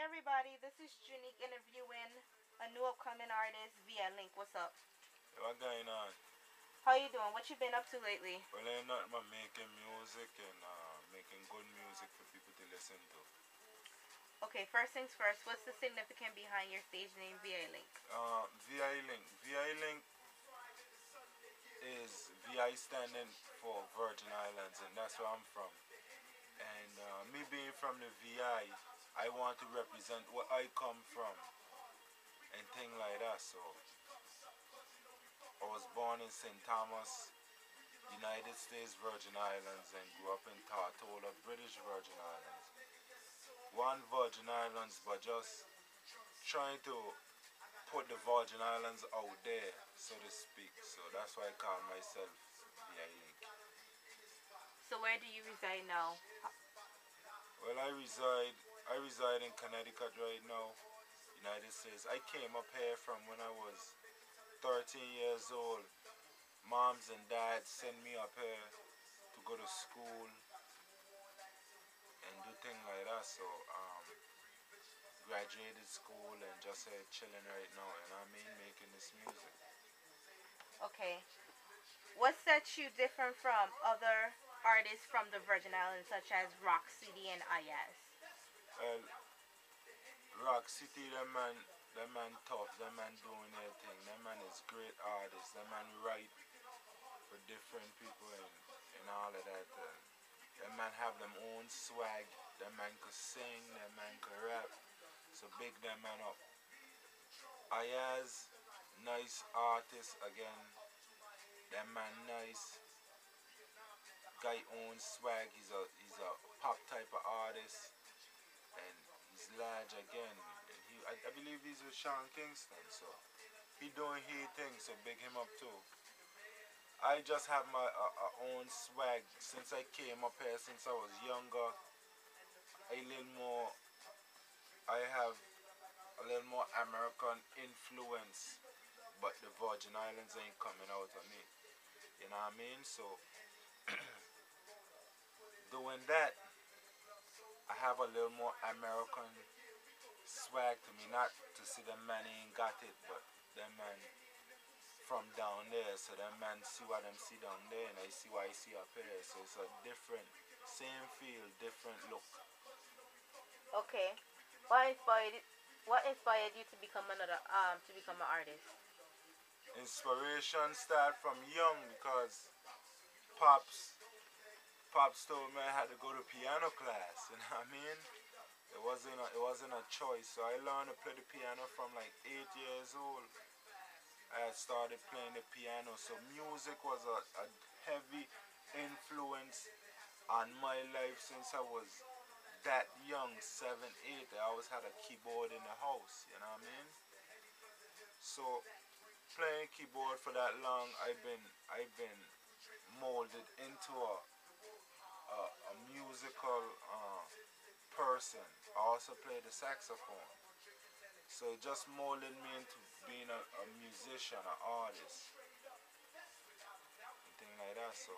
everybody, this is Junique interviewing a new upcoming artist via Link. What's up? What going on? How you doing? What you been up to lately? Well, I'm not but making music and making good music for people to listen to. Okay, first things first, what's the significance behind your stage name VA Link? VI Link. VI Link is VI standing for Virgin Islands, and that's where I'm from. And me being from the I want to represent where I come from and thing like that. So I was born in St. Thomas, United States Virgin Islands, and grew up in Tortola, British Virgin Islands. One Virgin Islands, but just trying to put the Virgin Islands out there, so to speak. So that's why I call myself VI Link. So where do you reside now? Well, I reside in Connecticut right now, United States. I came up here from when I was 13 years old. Moms and dads sent me up here to go to school and do things like that. So graduated school and just chilling right now, and I mean making this music. Okay. What sets you different from other artists from the Virgin Islands such as Rock City and Ayaz? Well, Rock City, that man tough, that man doing their thing. That man is great artist. That man write for different people and all of that. That man have them own swag. That man could sing. That man could rap. So big that man up. Ayaz, nice artist again. That man nice. Guy owns swag. He's a pop type of artist, and he's large again. And I believe he's with Sean Kingston. So he doing he thing. So big him up too. I just have my own swag since I came up here. Since I was younger, a little more. I have a little more American influence, but the Virgin Islands ain't coming out of me. You know what I mean? So doing that, I have a little more American swag to me. Not to see them man ain't got it, but them man from down there. So them man see what them see down there, and I see what I see up here. So it's a different, same feel, different look. Okay. What inspired you to become an artist? Inspiration start from young because pops pops told me I had to go to piano class. You know what I mean? It wasn't a choice. So I learned to play the piano from like 8 years old. I had started playing the piano. So music was a heavy influence on my life since I was that young, 7, 8. I always had a keyboard in the house. You know what I mean? So playing keyboard for that long, I've been molded into a musical person. I also play the saxophone, so it just molded me into being a musician, an artist, and things like that. So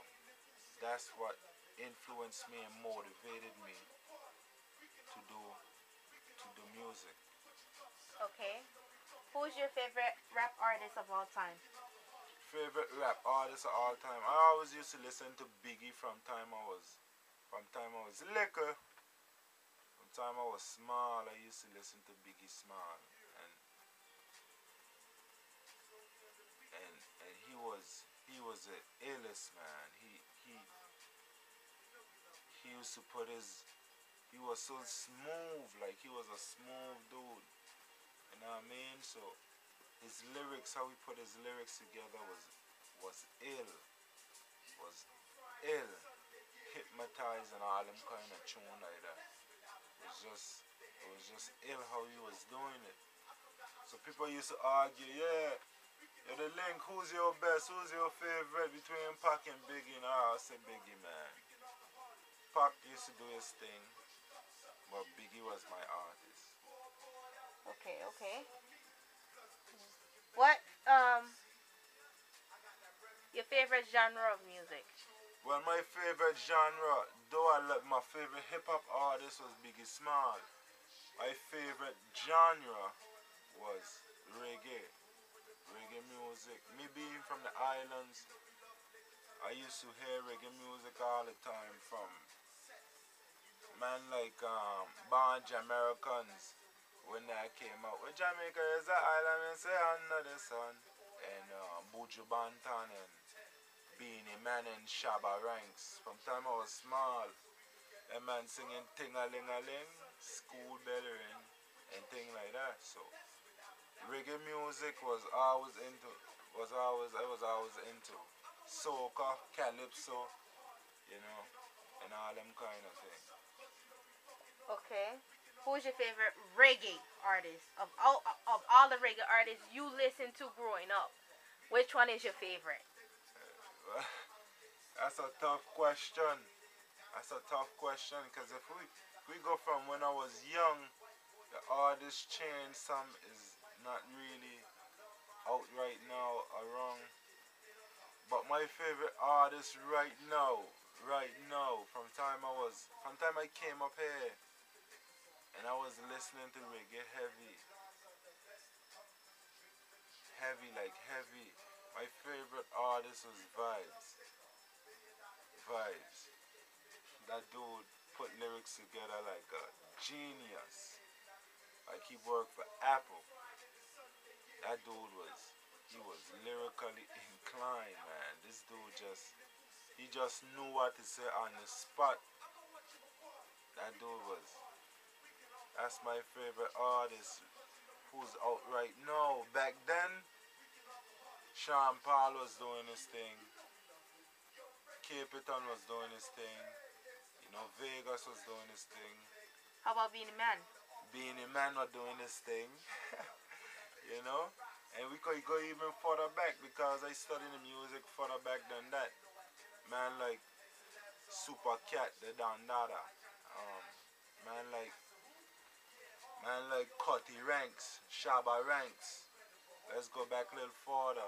that's what influenced me and motivated me to do music. Okay. Who's your favorite rap artist of all time? Favorite rap artist of all time. I always used to listen to Biggie from time I was little. From time I was small, I used to listen to Biggie Small, and and he was a illest man. He used to put his he was so smooth, like he was a smooth dude. You know what I mean? So his lyrics, how he put his lyrics together was ill, was ill, hypnotized and all them kind of tune like that. It was just ill how he was doing it. So people used to argue, yeah, yeah, the Link, who's your best, who's your favorite between Pac and Biggie? And I say Biggie, man. Pac used to do his thing, but Biggie was my artist. Okay, okay. What your favorite genre of music? Well, my favorite genre, though my favorite hip hop artist was Biggie Small. My favorite genre was reggae. Reggae music. Me being from the islands, I used to hear reggae music all the time from man like Bunch Americans when that came out. Well, Jamaica is an island and say under the sun. And Buju Banton and Beanie Man and Shabba Ranks. From time I was small, a man singing ting a ling a ling, school bell ring, and thing like that. So reggae music I was always into soca, calypso, you know, and all them kind of things. Okay. Who's your favorite reggae artist of all the reggae artists you listened to growing up? Which one is your favorite? That's a tough question. That's a tough question because if we go from when I was young, the artist change some is not really out right now around. But my favorite artist right now, from time I came up here and I was listening to reggae heavy. My favorite artist was Vibes. That dude put lyrics together like a genius. Like he worked for Apple. That dude he was lyrically inclined, man. This dude he just knew what to say on the spot. That dude that's my favorite artist who's out right now. Back then, Sean Paul was doing his thing. Capitan was doing his thing. You know, Vegas was doing his thing. How about Beanie Man? Beanie Man was doing his thing. You know? And we could go even further back because I studied the music further back than that. Man like Super Cat, the Dandada. Um, man like Cutty Ranks, Shabba Ranks. Let's go back a little further.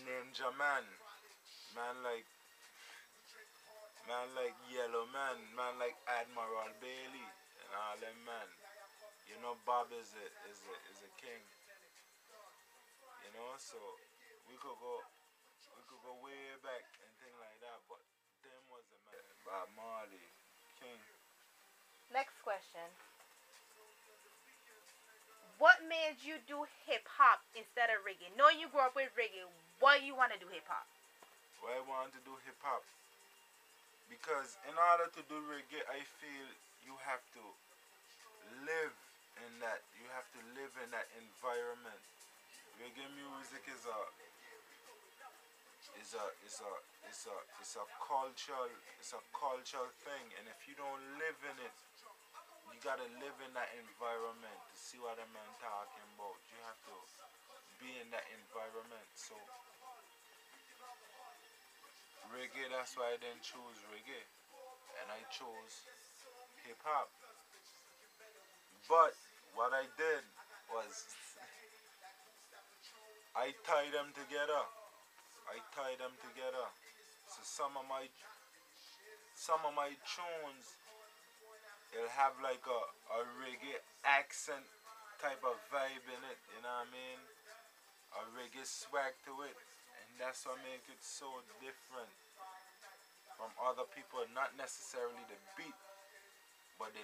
Ninja Man. Man like Yellow Man like Admiral Bailey and all them man. You know Bob is a king. You know, so we could go way back and things like that, but them was the man. Bob Marley, King. Next question. What made you do hip hop instead of reggae? Knowing you grew up with reggae, why you want to do hip hop? Why I want to do hip hop? Because in order to do reggae, I feel you have to live in that. You have to live in that environment. Reggae music is a cultural thing, and if you don't live in it, you gotta live in that environment to see what a man talking about. You have to be in that environment. So reggae, that's why I didn't choose reggae, and I chose hip hop. But what I did was I tied them together. So some of my tunes, it'll have like a reggae accent type of vibe in it, you know what I mean? A reggae swag to it. And that's what makes it so different from other people. Not necessarily the beat, but the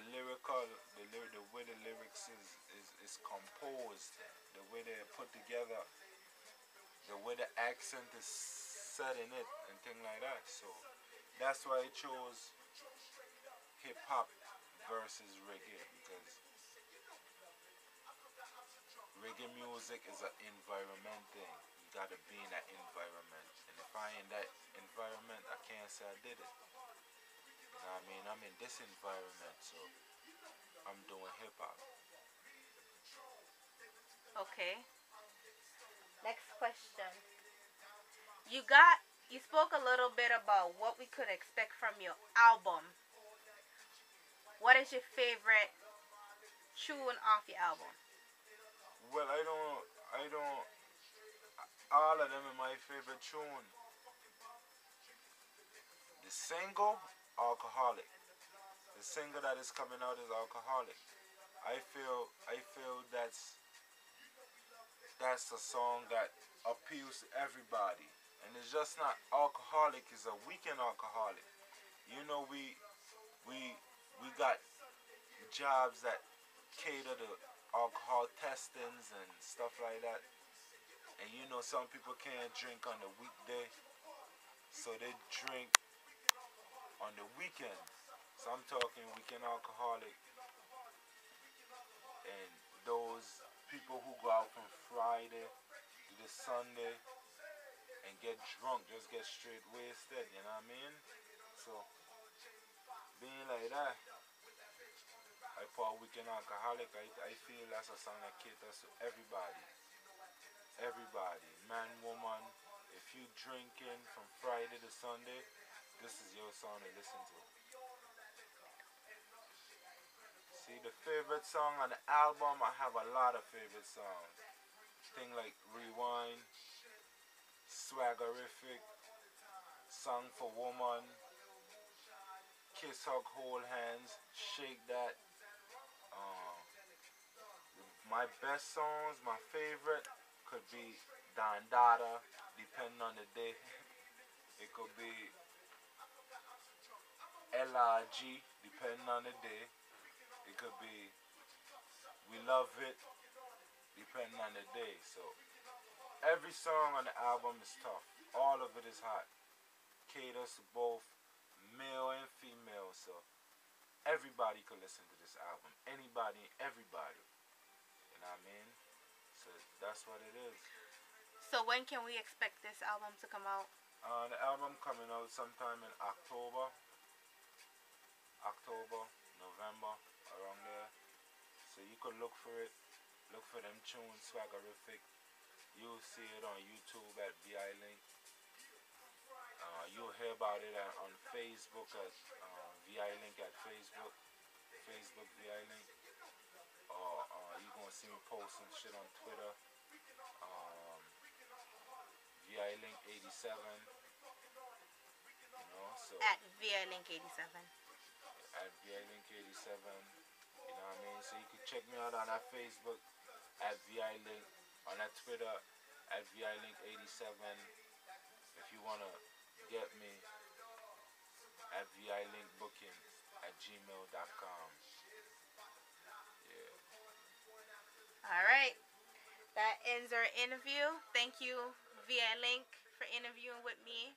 way the lyrics is composed, the way they're put together, the way the accent is set in it, and things like that. So that's why I chose hip hop versus reggae because reggae music is an environment thing. You gotta be in that environment, and if I ain't in that environment, I can't say I did it. You know what I mean? I'm in this environment, so I'm doing hip hop. Okay. Next question. You spoke a little bit about what we could expect from your album. What is your favorite tune off your album? Well, I don't. All of them are my favorite tune. The single, Alcoholic. The the singer that is coming out is alcoholic. I feel that's a song that appeals to everybody. And it's just not alcoholic, it's a weekend alcoholic. You know we we got jobs that cater to alcohol testings and stuff like that. And you know some people can't drink on the weekday, so they drink on the weekend. So I'm talking weekend alcoholic and those people who go out from Friday to the Sunday and get drunk, just get straight wasted, you know what I mean? So being like that, I for weekend alcoholic, I feel that's a song that caters to everybody. Everybody. Man, woman, if you drinking from Friday to Sunday, this is your song to listen to. See, the favorite song on the album, I have a lot of favorite songs. Thing like Rewind, Swaggerific, Song for Woman, Kiss Hug Hold Hands, Shake That. Uh, my best songs, my favorite, could be Don Dada, depending on the day. It could be LRG, depending on the day. It could be We Love It, depending on the day. So every song on the album is tough. All of it is hot. Caters to both male and female. So everybody could listen to this album. Anybody, everybody. You know what I mean? So that's what it is. So when can we expect this album to come out? The album coming out sometime in October, November, around there. So you could look for it. Look for them tunes, Swaggerific. You'll see it on YouTube at VI Link. You'll hear about it on Facebook at VI Link at Facebook. Facebook VI Link. Or you're going to see me post some shit on Twitter. VI Link 87. You know, so. At VI Link 87. At VI Link 87. You know what I mean? So you can check me out on that Facebook at VI Link, on that Twitter at VI Link 87. If you want to get me at VI Link Booking at gmail.com. Yeah. All right. That ends our interview. Thank you, VI Link, for interviewing with me.